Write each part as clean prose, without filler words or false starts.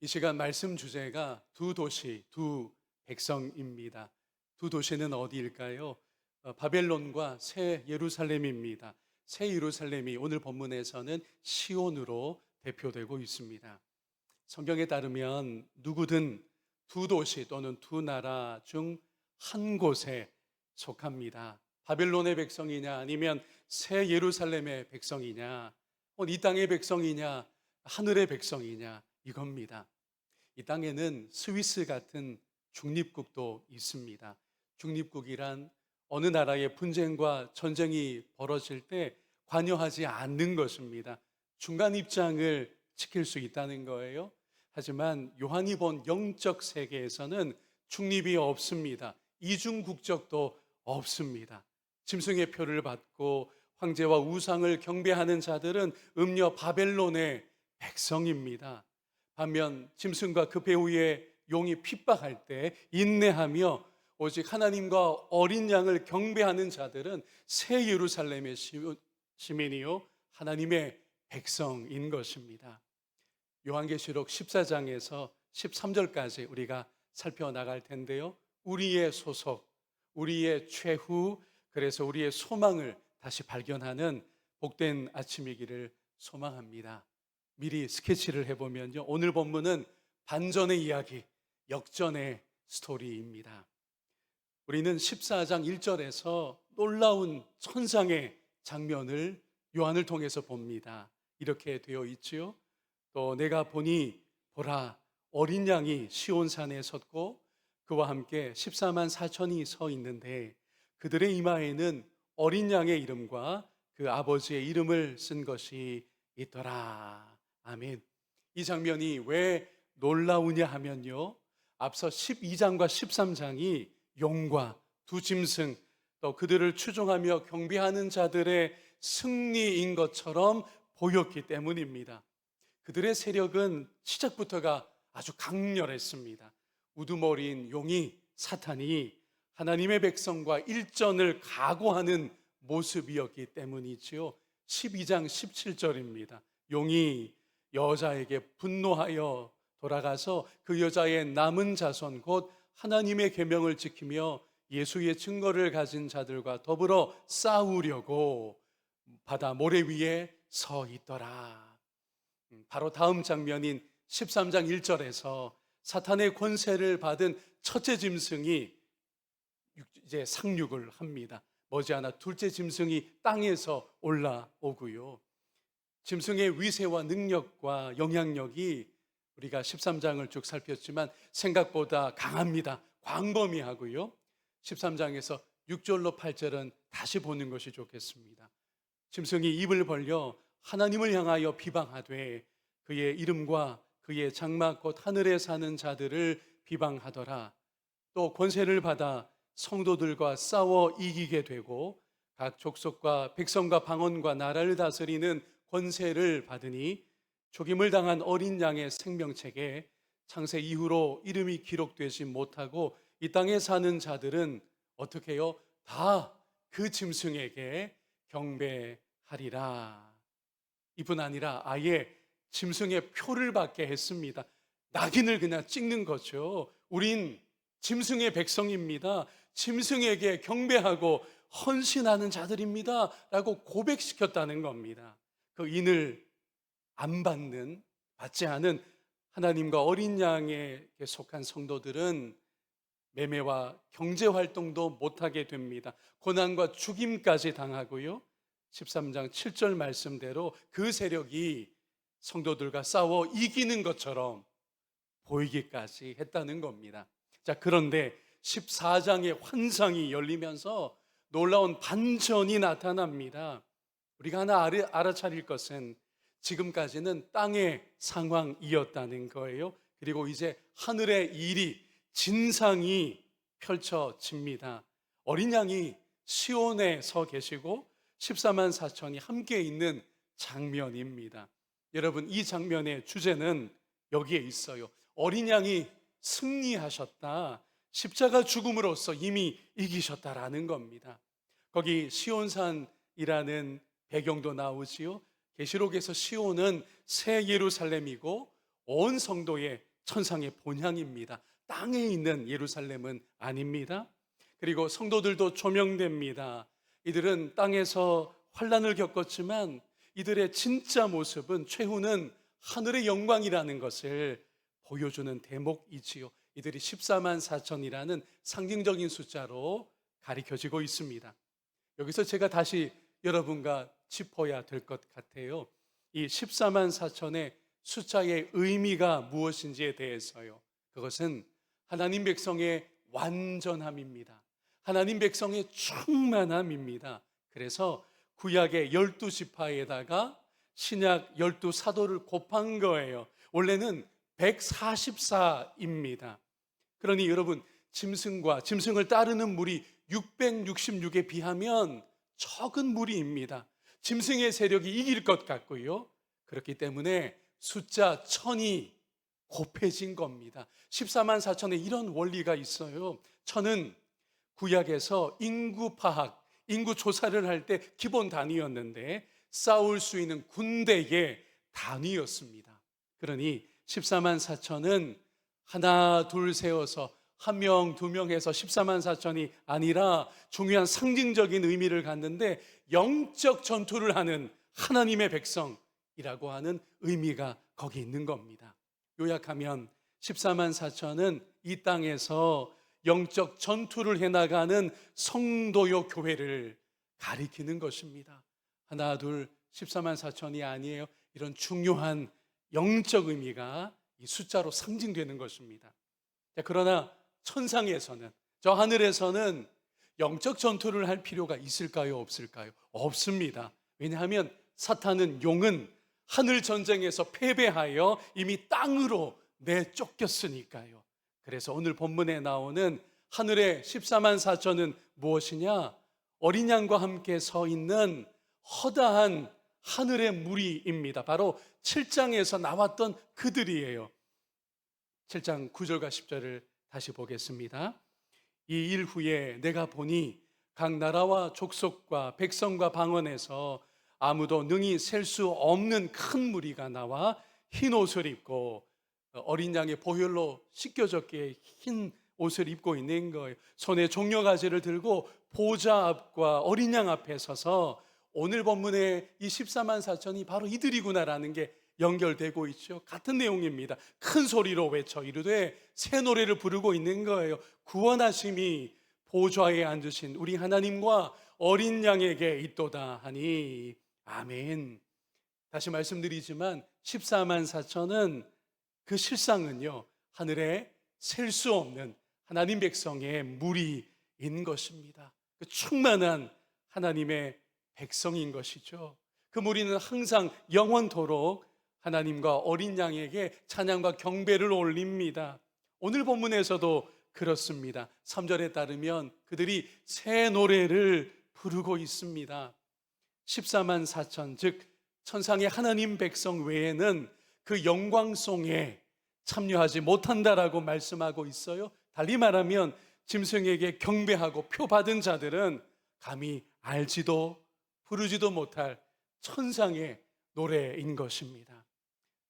이 시간 말씀 주제가 두 도시, 두 백성입니다. 두 도시는 어디일까요? 바벨론과 새 예루살렘입니다. 새 예루살렘이 오늘 본문에서는 시온으로 대표되고 있습니다. 성경에 따르면 누구든 두 도시 또는 두 나라 중 한 곳에 속합니다. 바벨론의 백성이냐 아니면 새 예루살렘의 백성이냐, 이 땅의 백성이냐 하늘의 백성이냐 이겁니다. 이 땅에는 스위스 같은 중립국도 있습니다. 중립국이란 어느 나라의 분쟁과 전쟁이 벌어질 때 관여하지 않는 것입니다. 중간 입장을 지킬 수 있다는 거예요. 하지만 요한이 본 영적 세계에서는 중립이 없습니다. 이중 국적도 없습니다. 짐승의 표를 받고 황제와 우상을 경배하는 자들은 음녀 바벨론의 백성입니다. 반면 짐승과 그 배후의 용이 핍박할 때 인내하며 오직 하나님과 어린 양을 경배하는 자들은 새 예루살렘의 시민이요 하나님의 백성인 것입니다. 요한계시록 14장에서 13절까지 우리가 살펴나갈 텐데요. 우리의 소속, 우리의 최후, 그래서 우리의 소망을 다시 발견하는 복된 아침이기를 소망합니다. 미리 스케치를 해보면요, 오늘 본문은 반전의 이야기, 역전의 스토리입니다. 우리는 14장 1절에서 놀라운 천상의 장면을 요한을 통해서 봅니다. 이렇게 되어 있지요. 또 내가 보니 보라, 어린 양이 시온산에 섰고 그와 함께 14만 4천이 서 있는데 그들의 이마에는 어린 양의 이름과 그 아버지의 이름을 쓴 것이 있더라. 아멘. 이 장면이 왜 놀라우냐 하면요, 앞서 12장과 13장이 용과 두 짐승, 또 그들을 추종하며 경배하는 자들의 승리인 것처럼 보였기 때문입니다. 그들의 세력은 시작부터가 아주 강렬했습니다. 우두머리인 용이, 사탄이 하나님의 백성과 일전을 각오하는 모습이었기 때문이지요. 12장 17절입니다. 용이 여자에게 분노하여 돌아가서 그 여자의 남은 자손 곧 하나님의 계명을 지키며 예수의 증거를 가진 자들과 더불어 싸우려고 바다 모래 위에 서 있더라. 바로 다음 장면인 13장 1절에서 사탄의 권세를 받은 첫째 짐승이 이제 상륙을 합니다. 머지않아 둘째 짐승이 땅에서 올라오고요. 짐승의 위세와 능력과 영향력이 우리가 13장을 쭉 살폈지만 생각보다 강합니다. 광범위하고요. 13장에서 6절로 8절은 다시 보는 것이 좋겠습니다. 짐승이 입을 벌려 하나님을 향하여 비방하되 그의 이름과 그의 장막 곧 하늘에 사는 자들을 비방하더라. 또 권세를 받아 성도들과 싸워 이기게 되고 각 족속과 백성과 방언과 나라를 다스리는 권세를 받으니 죽임을 당한 어린 양의 생명책에 창세 이후로 이름이 기록되지 못하고 이 땅에 사는 자들은 어떻게 해요? 다 그 짐승에게 경배하리라. 이뿐 아니라 아예 짐승의 표를 받게 했습니다. 낙인을 그냥 찍는 거죠. 우린 짐승의 백성입니다. 짐승에게 경배하고 헌신하는 자들입니다. 라고 고백시켰다는 겁니다. 그 인을 안 받지 않은 하나님과 어린 양에게 속한 성도들은 매매와 경제활동도 못하게 됩니다. 고난과 죽임까지 당하고요. 13장 7절 말씀대로 그 세력이 성도들과 싸워 이기는 것처럼 보이기까지 했다는 겁니다. 자, 그런데 14장의 환상이 열리면서 놀라운 반전이 나타납니다. 우리가 하나 알아차릴 것은 지금까지는 땅의 상황이었다는 거예요. 그리고 이제 하늘의 일이, 진상이 펼쳐집니다. 어린 양이 시온에 서 계시고 14만 4천이 함께 있는 장면입니다. 여러분, 이 장면의 주제는 여기에 있어요. 어린 양이 승리하셨다. 십자가 죽음으로써 이미 이기셨다라는 겁니다. 거기 시온산이라는 배경도 나오지요. 계시록에서 시온은 새 예루살렘이고 온 성도의 천상의 본향입니다. 땅에 있는 예루살렘은 아닙니다. 그리고 성도들도 조명됩니다. 이들은 땅에서 환난을 겪었지만 이들의 진짜 모습은, 최후는 하늘의 영광이라는 것을 보여주는 대목이지요. 이들이 14만 4천이라는 상징적인 숫자로 가리켜지고 있습니다. 여기서 제가 다시 여러분과 짚어야 될 것 같아요. 이 14만 4천의 숫자의 의미가 무엇인지에 대해서요. 그것은 하나님 백성의 완전함입니다. 하나님 백성의 충만함입니다. 그래서 구약의 12지파에다가 신약 12사도를 곱한 거예요. 원래는 144입니다. 그러니 여러분, 짐승을 따르는 무리 666에 비하면 적은 무리입니다. 짐승의 세력이 이길 것 같고요. 그렇기 때문에 숫자 1000이 곱해진 겁니다. 14만 4천에 이런 원리가 있어요. 1000은 구약에서 인구 파악, 인구 조사를 할 때 기본 단위였는데 싸울 수 있는 군대의 단위였습니다. 그러니 14만 4천은 하나 둘 세워서 한 명, 두 명 해서 14만 4천이 아니라 중요한 상징적인 의미를 갖는데 영적 전투를 하는 하나님의 백성이라고 하는 의미가 거기 있는 겁니다. 요약하면 14만 4천은 이 땅에서 영적 전투를 해나가는 성도요 교회를 가리키는 것입니다. 하나 둘 14만 4천이 아니에요. 이런 중요한 영적 의미가 이 숫자로 상징되는 것입니다. 그러나 천상에서는, 저 하늘에서는 영적 전투를 할 필요가 있을까요? 없을까요? 없습니다. 왜냐하면 사탄은, 용은 하늘 전쟁에서 패배하여 이미 땅으로 내쫓겼으니까요. 그래서 오늘 본문에 나오는 하늘의 14만 4천은 무엇이냐? 어린 양과 함께 서 있는 허다한 하늘의 무리입니다. 바로 7장에서 나왔던 그들이에요. 7장 9절과 10절을 다시 보겠습니다. 이 일 후에 내가 보니 각 나라와 족속과 백성과 방언에서 아무도 능히 셀 수 없는 큰 무리가 나와 흰 옷을 입고, 어린 양의 보혈로 씻겨졌기에 흰 옷을 입고 있는 거예요. 손에 종려가지를 들고 보좌 앞과 어린 양 앞에 서서, 오늘 본문의 이 14만 4천이 바로 이들이구나라는 게 연결되고 있죠. 같은 내용입니다. 큰 소리로 외쳐 이르되 새 노래를 부르고 있는 거예요. 구원하심이 보좌에 앉으신 우리 하나님과 어린 양에게 있도다 하니 아멘. 다시 말씀드리지만 14만 4천은, 그 실상은요, 하늘에 셀 수 없는 하나님 백성의 무리인 것입니다. 그 충만한 하나님의 백성인 것이죠. 그 무리는 항상 영원토록 하나님과 어린 양에게 찬양과 경배를 올립니다. 오늘 본문에서도 그렇습니다. 3절에 따르면 그들이 새 노래를 부르고 있습니다. 14만 4천, 즉 천상의 하나님 백성 외에는 그 영광송에 참여하지 못한다라고 말씀하고 있어요. 달리 말하면 짐승에게 경배하고 표받은 자들은 감히 알지도 부르지도 못할 천상의 노래인 것입니다.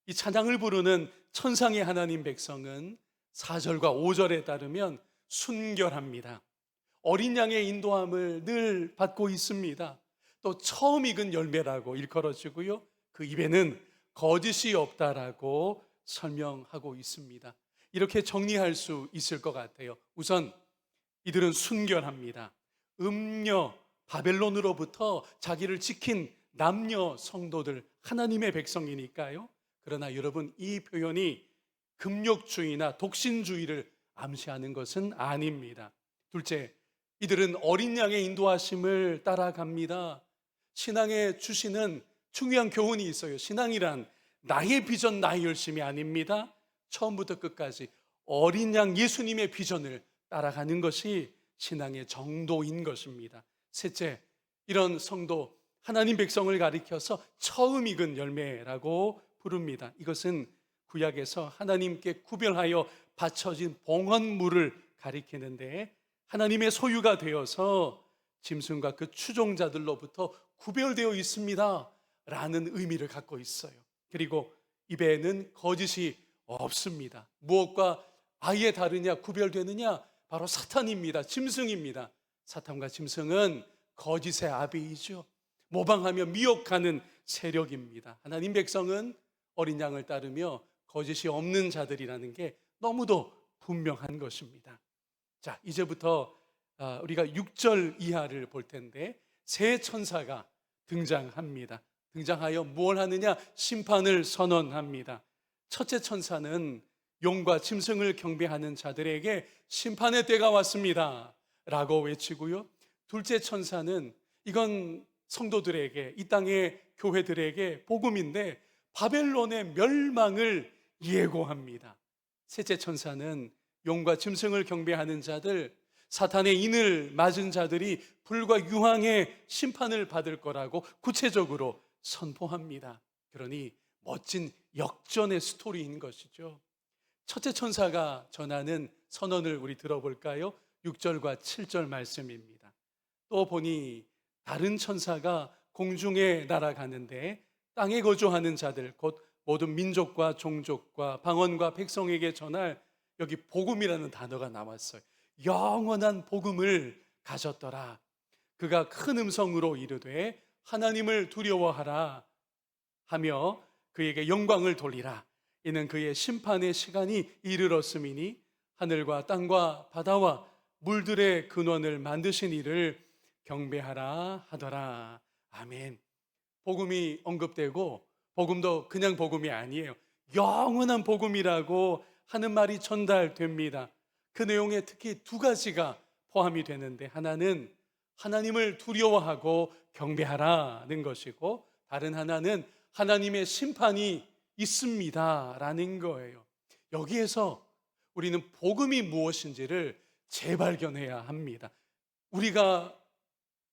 이 찬양을 부르는 천상의 하나님 백성은 4절과 5절에 따르면 순결합니다. 어린 양의 인도함을 늘 받고 있습니다. 또 처음 익은 열매라고 일컬어지고요, 그 입에는 거짓이 없다라고 설명하고 있습니다. 이렇게 정리할 수 있을 것 같아요. 우선 이들은 순결합니다. 음녀 바벨론으로부터 자기를 지킨 남녀 성도들, 하나님의 백성이니까요. 그러나 여러분, 이 표현이 금욕주의나 독신주의를 암시하는 것은 아닙니다. 둘째, 이들은 어린 양의 인도하심을 따라갑니다. 신앙에 주시는 중요한 교훈이 있어요. 신앙이란 나의 비전, 나의 열심이 아닙니다. 처음부터 끝까지 어린 양 예수님의 비전을 따라가는 것이 신앙의 정도인 것입니다. 셋째, 이런 성도, 하나님 백성을 가리켜서 처음 익은 열매라고 부릅니다. 이것은 구약에서 하나님께 구별하여 바쳐진 봉헌물을 가리키는데, 하나님의 소유가 되어서 짐승과 그 추종자들로부터 구별되어 있습니다 라는 의미를 갖고 있어요. 그리고 입에는 거짓이 없습니다. 무엇과 아예 다르냐, 구별되느냐? 바로 사탄입니다. 짐승입니다. 사탄과 짐승은 거짓의 아비이죠. 모방하며 미혹하는 세력입니다. 하나님 백성은 어린 양을 따르며 거짓이 없는 자들이라는 게 너무도 분명한 것입니다. 자, 이제부터 우리가 6절 이하를 볼 텐데 새 천사가 등장합니다. 등장하여 무엇을 하느냐? 심판을 선언합니다. 첫째 천사는 용과 짐승을 경배하는 자들에게 심판의 때가 왔습니다 라고 외치고요, 둘째 천사는 이건 성도들에게, 이 땅의 교회들에게 복음인데 바벨론의 멸망을 예고합니다. 셋째 천사는 용과 짐승을 경배하는 자들, 사탄의 인을 맞은 자들이 불과 유황의 심판을 받을 거라고 구체적으로 선포합니다. 그러니 멋진 역전의 스토리인 것이죠. 첫째 천사가 전하는 선언을 우리 들어볼까요? 6절과 7절 말씀입니다. 또 보니 다른 천사가 공중에 날아가는데 땅에 거주하는 자들, 곧 모든 민족과 종족과 방언과 백성에게 전할, 여기 복음이라는 단어가 나왔어요. 영원한 복음을 가졌더라. 그가 큰 음성으로 이르되 하나님을 두려워하라 하며 그에게 영광을 돌리라. 이는 그의 심판의 시간이 이르렀음이니 하늘과 땅과 바다와 물들의 근원을 만드신 이를 경배하라 하더라. 아멘. 복음이 언급되고, 복음도 그냥 복음이 아니에요. 영원한 복음이라고 하는 말이 전달됩니다. 그 내용에 특히 두 가지가 포함이 되는데, 하나는 하나님을 두려워하고 경배하라는 것이고, 다른 하나는 하나님의 심판이 있습니다라는 거예요. 여기에서 우리는 복음이 무엇인지를 재발견해야 합니다. 우리가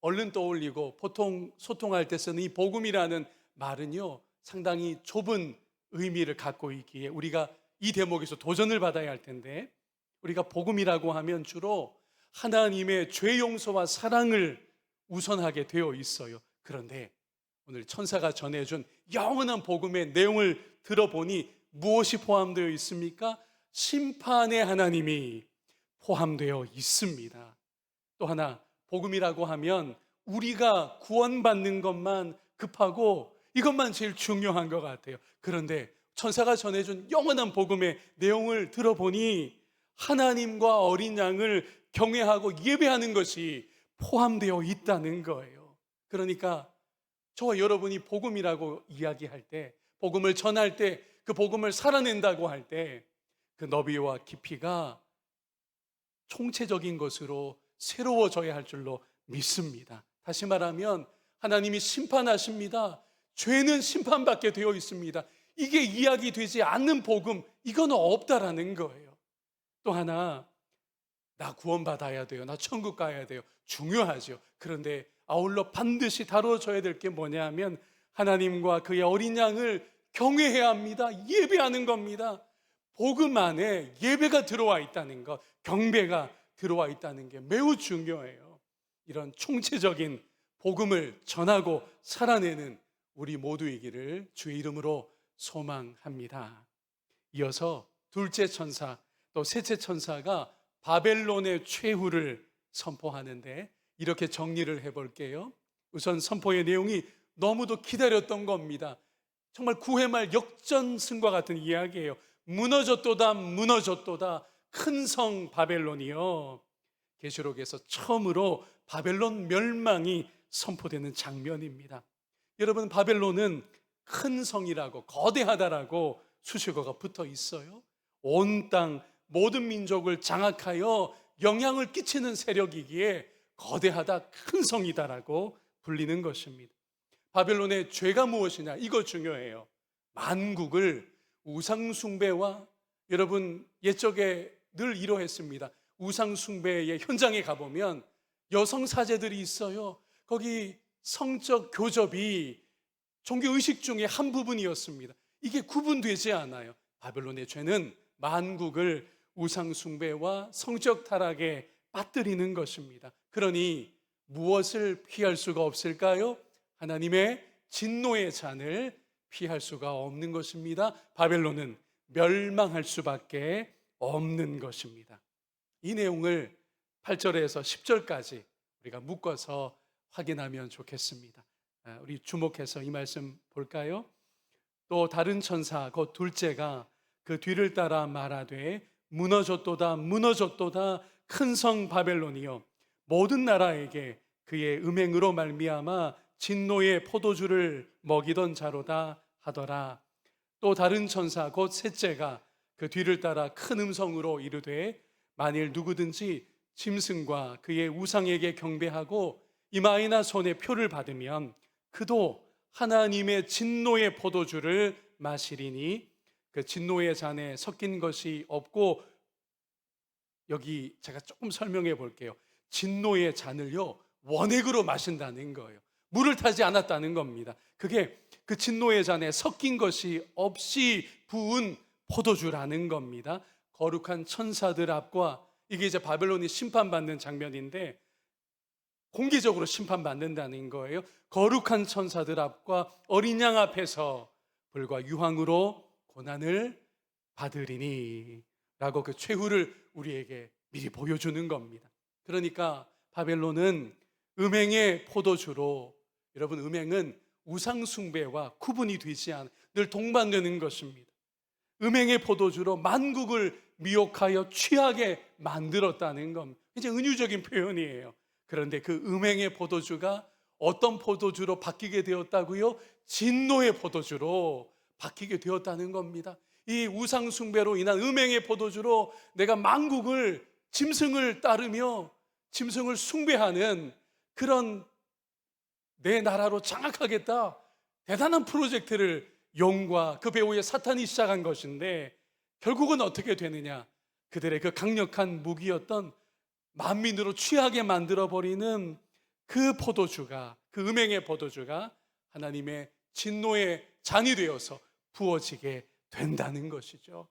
얼른 떠올리고 보통 소통할 때 쓰는 이 복음이라는 말은요, 상당히 좁은 의미를 갖고 있기에 우리가 이 대목에서 도전을 받아야 할 텐데, 우리가 복음이라고 하면 주로 하나님의 죄 용서와 사랑을 우선하게 되어 있어요. 그런데 오늘 천사가 전해준 영원한 복음의 내용을 들어보니 무엇이 포함되어 있습니까? 심판의 하나님이 포함되어 있습니다. 또 하나, 복음이라고 하면 우리가 구원받는 것만 급하고 이것만 제일 중요한 것 같아요. 그런데 천사가 전해준 영원한 복음의 내용을 들어보니 하나님과 어린 양을 경외하고 예배하는 것이 포함되어 있다는 거예요. 그러니까 저와 여러분이 복음이라고 이야기할 때, 복음을 전할 때, 그 복음을 살아낸다고 할 때 그 너비와 깊이가 총체적인 것으로 새로워져야 할 줄로 믿습니다. 다시 말하면 하나님이 심판하십니다. 죄는 심판받게 되어 있습니다. 이게 이야기되지 않는 복음, 이건 없다라는 거예요. 또 하나, 나 구원받아야 돼요, 나 천국 가야 돼요, 중요하죠. 그런데 아울러 반드시 다뤄져야 될 게 뭐냐 하면 하나님과 그의 어린 양을 경외해야 합니다. 예배하는 겁니다. 복음 안에 예배가 들어와 있다는 것, 경배가 들어와 있다는 게 매우 중요해요. 이런 총체적인 복음을 전하고 살아내는 우리 모두이기를 주의 이름으로 소망합니다. 이어서 둘째 천사, 또 셋째 천사가 바벨론의 최후를 선포하는데 이렇게 정리를 해볼게요. 우선 선포의 내용이 너무도 기다렸던 겁니다. 정말 구회말 역전승과 같은 이야기예요. 무너졌도다, 무너졌도다, 큰 성 바벨론이요. 계시록에서 처음으로 바벨론 멸망이 선포되는 장면입니다. 여러분, 바벨론은 큰 성이라고, 거대하다라고 수식어가 붙어 있어요. 온 땅 모든 민족을 장악하여 영향을 끼치는 세력이기에 거대하다, 큰 성이다라고 불리는 것입니다. 바벨론의 죄가 무엇이냐? 이거 중요해요. 만국을 우상숭배와, 여러분 옛적에 늘 이러했습니다. 우상숭배의 현장에 가보면 여성 사제들이 있어요. 거기 성적 교접이 종교의식 중에 한 부분이었습니다. 이게 구분되지 않아요. 바벨론의 죄는 만국을 우상숭배와 성적 타락에 빠뜨리는 것입니다. 그러니 무엇을 피할 수가 없을까요? 하나님의 진노의 잔을 피할 수가 없는 것입니다. 바벨론은 멸망할 수밖에 없는 것입니다. 이 내용을 8절에서 10절까지 우리가 묶어서 확인하면 좋겠습니다. 우리 주목해서 이 말씀 볼까요? 또 다른 천사 곧 둘째가 그 뒤를 따라 말하되 무너졌도다 무너졌도다 큰 성 바벨론이여 모든 나라에게 그의 음행으로 말미암아 진노의 포도주를 먹이던 자로다 하더라. 또 다른 천사 곧 셋째가 그 뒤를 따라 큰 음성으로 이르되 만일 누구든지 짐승과 그의 우상에게 경배하고 이마이나 손에 표를 받으면 그도 하나님의 진노의 포도주를 마시리니 그 진노의 잔에 섞인 것이 없고, 여기 제가 조금 설명해 볼게요. 진노의 잔을요 원액으로 마신다는 거예요. 물을 타지 않았다는 겁니다. 그게 그 진노의 잔에 섞인 것이 없이 부은 포도주라는 겁니다. 거룩한 천사들 앞과, 이게 이제 바벨론이 심판받는 장면인데 공개적으로 심판받는다는 거예요. 거룩한 천사들 앞과 어린 양 앞에서 불과 유황으로 고난을 받으리니 라고 그 최후를 우리에게 미리 보여주는 겁니다. 그러니까 바벨론은 음행의 포도주로, 여러분 음행은 우상숭배와 구분이 되지 않아 늘 동반되는 것입니다. 음행의 포도주로 만국을 미혹하여 취하게 만들었다는 겁니다. 굉장히 은유적인 표현이에요. 그런데 그 음행의 포도주가 어떤 포도주로 바뀌게 되었다고요? 진노의 포도주로 바뀌게 되었다는 겁니다. 이 우상숭배로 인한 음행의 포도주로 내가 만국을, 짐승을 따르며 짐승을 숭배하는 그런 내 나라로 장악하겠다, 대단한 프로젝트를 영과 그 배후에 사탄이 시작한 것인데 결국은 어떻게 되느냐? 그들의 그 강력한 무기였던 만민으로 취하게 만들어버리는 그 포도주가, 그 음행의 포도주가 하나님의 진노의 잔이 되어서 부어지게 된다는 것이죠.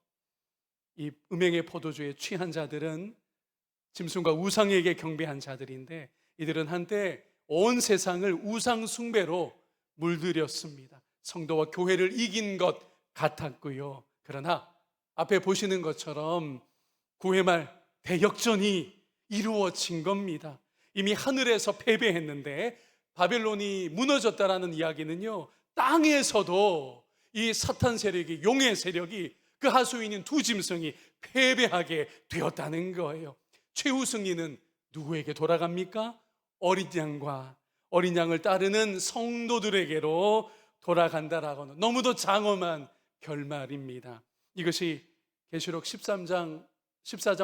이 음행의 포도주에 취한 자들은 짐승과 우상에게 경배한 자들인데, 이들은 한때 온 세상을 우상 숭배로 물들였습니다. 성도와 교회를 이긴 것 같았고요. 그러나 앞에 보시는 것처럼 구회말 대역전이 이루어진 겁니다. 이미 하늘에서 패배했는데 바벨론이 무너졌다라는 이야기는요, 땅에서도 이 사탄 세력이, 용의 세력이, 그 하수인인 두 짐승이 패배하게 되었다는 거예요. 최후 승리는 누구에게 돌아갑니까? 어린 양과 어린 양을 따르는 성도들에게로 돌아간다라고는 너무도 장엄한 결말입니다. 이것이 계시록 14장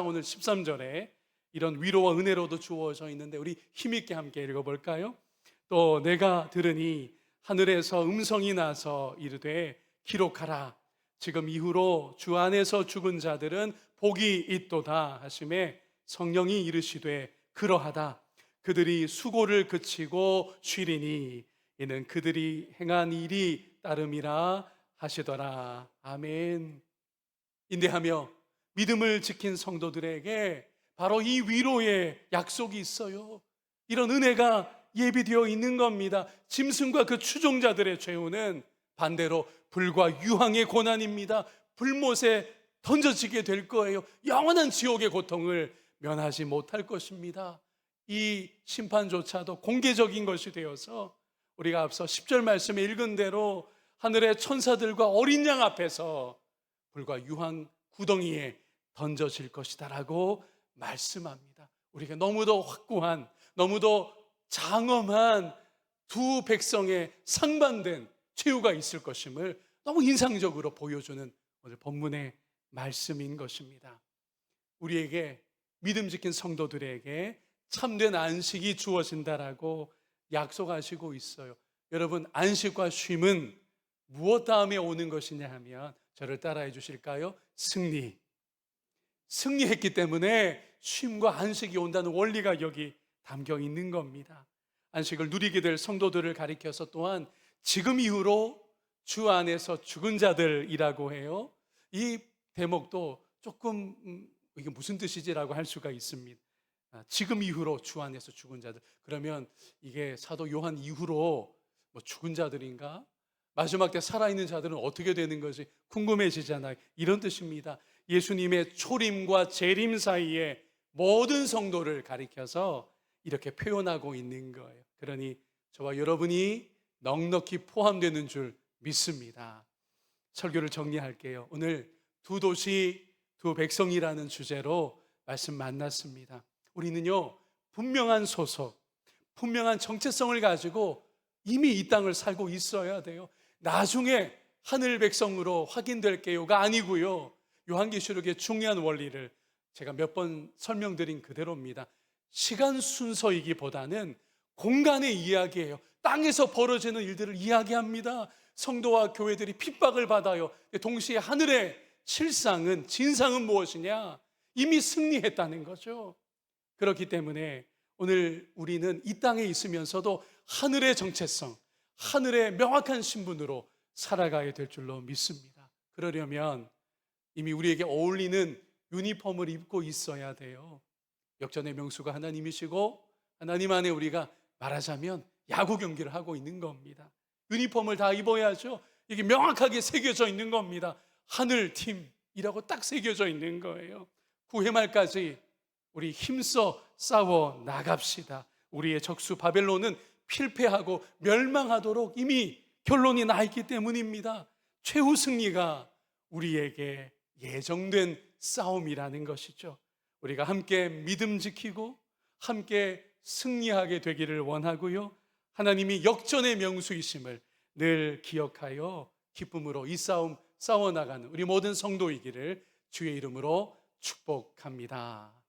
오늘 13절에 이런 위로와 은혜로도 주어져 있는데 우리 힘있게 함께 읽어볼까요? 또 내가 들으니 하늘에서 음성이 나서 이르되 기록하라. 지금 이후로 주 안에서 죽은 자들은 복이 있도다 하심에 성령이 이르시되 그러하다. 그들이 수고를 그치고 쉬리니 이는 그들이 행한 일이 따름이라 하시더라. 아멘. 인내하며 믿음을 지킨 성도들에게 바로 이 위로의 약속이 있어요. 이런 은혜가 예비되어 있는 겁니다. 짐승과 그 추종자들의 최후는 반대로 불과 유황의 고난입니다. 불못에 던져지게 될 거예요. 영원한 지옥의 고통을 면하지 못할 것입니다. 이 심판조차도 공개적인 것이 되어서 우리가 앞서 10절 말씀에 읽은 대로 하늘의 천사들과 어린 양 앞에서 불과 유황 구덩이에 던져질 것이다라고 말씀합니다. 우리가 너무도 확고한, 너무도 장엄한 두 백성의 상반된 최후가 있을 것임을 너무 인상적으로 보여주는 오늘 본문의 말씀인 것입니다. 우리에게, 믿음 지킨 성도들에게 참된 안식이 주어진다라고 약속하시고 있어요. 여러분, 안식과 쉼은 무엇 다음에 오는 것이냐 하면 저를 따라해 주실까요? 승리했기 때문에 쉼과 안식이 온다는 원리가 여기 담겨 있는 겁니다. 안식을 누리게 될 성도들을 가리켜서 또한 지금 이후로 주 안에서 죽은 자들이라고 해요. 이 대목도 조금 이게 무슨 뜻이지라고 할 수가 있습니다. 지금 이후로 주 안에서 죽은 자들, 그러면 이게 사도 요한 이후로 뭐 죽은 자들인가? 마지막 때 살아있는 자들은 어떻게 되는 것이 궁금해지잖아요. 이런 뜻입니다. 예수님의 초림과 재림 사이에 모든 성도를 가리켜서 이렇게 표현하고 있는 거예요. 그러니 저와 여러분이 넉넉히 포함되는 줄 믿습니다. 설교를 정리할게요. 오늘 두 도시 두 백성이라는 주제로 말씀 만났습니다. 우리는요, 분명한 소속, 분명한 정체성을 가지고 이미 이 땅을 살고 있어야 돼요. 나중에 하늘 백성으로 확인될게요가 아니고요. 요한계시록의 중요한 원리를 제가 몇 번 설명드린 그대로입니다. 시간 순서이기보다는 공간의 이야기예요. 땅에서 벌어지는 일들을 이야기합니다. 성도와 교회들이 핍박을 받아요. 동시에 하늘의 실상은, 진상은 무엇이냐? 이미 승리했다는 거죠. 그렇기 때문에 오늘 우리는 이 땅에 있으면서도 하늘의 정체성, 하늘의 명확한 신분으로 살아가야 될 줄로 믿습니다. 그러려면 이미 우리에게 어울리는 유니폼을 입고 있어야 돼요. 역전의 명수가 하나님이시고 하나님 안에 우리가 말하자면 야구 경기를 하고 있는 겁니다. 유니폼을 다 입어야죠. 이게 명확하게 새겨져 있는 겁니다. 하늘팀이라고 딱 새겨져 있는 거예요. 9회 말까지 우리 힘써 싸워 나갑시다. 우리의 적수 바벨론은 필패하고 멸망하도록 이미 결론이 나 있기 때문입니다. 최후 승리가 우리에게 예정된 싸움이라는 것이죠. 우리가 함께 믿음 지키고 함께 승리하게 되기를 원하고요. 하나님이 역전의 명수이심을 늘 기억하여 기쁨으로 이 싸움 싸워나가는 우리 모든 성도이기를 주의 이름으로 축복합니다.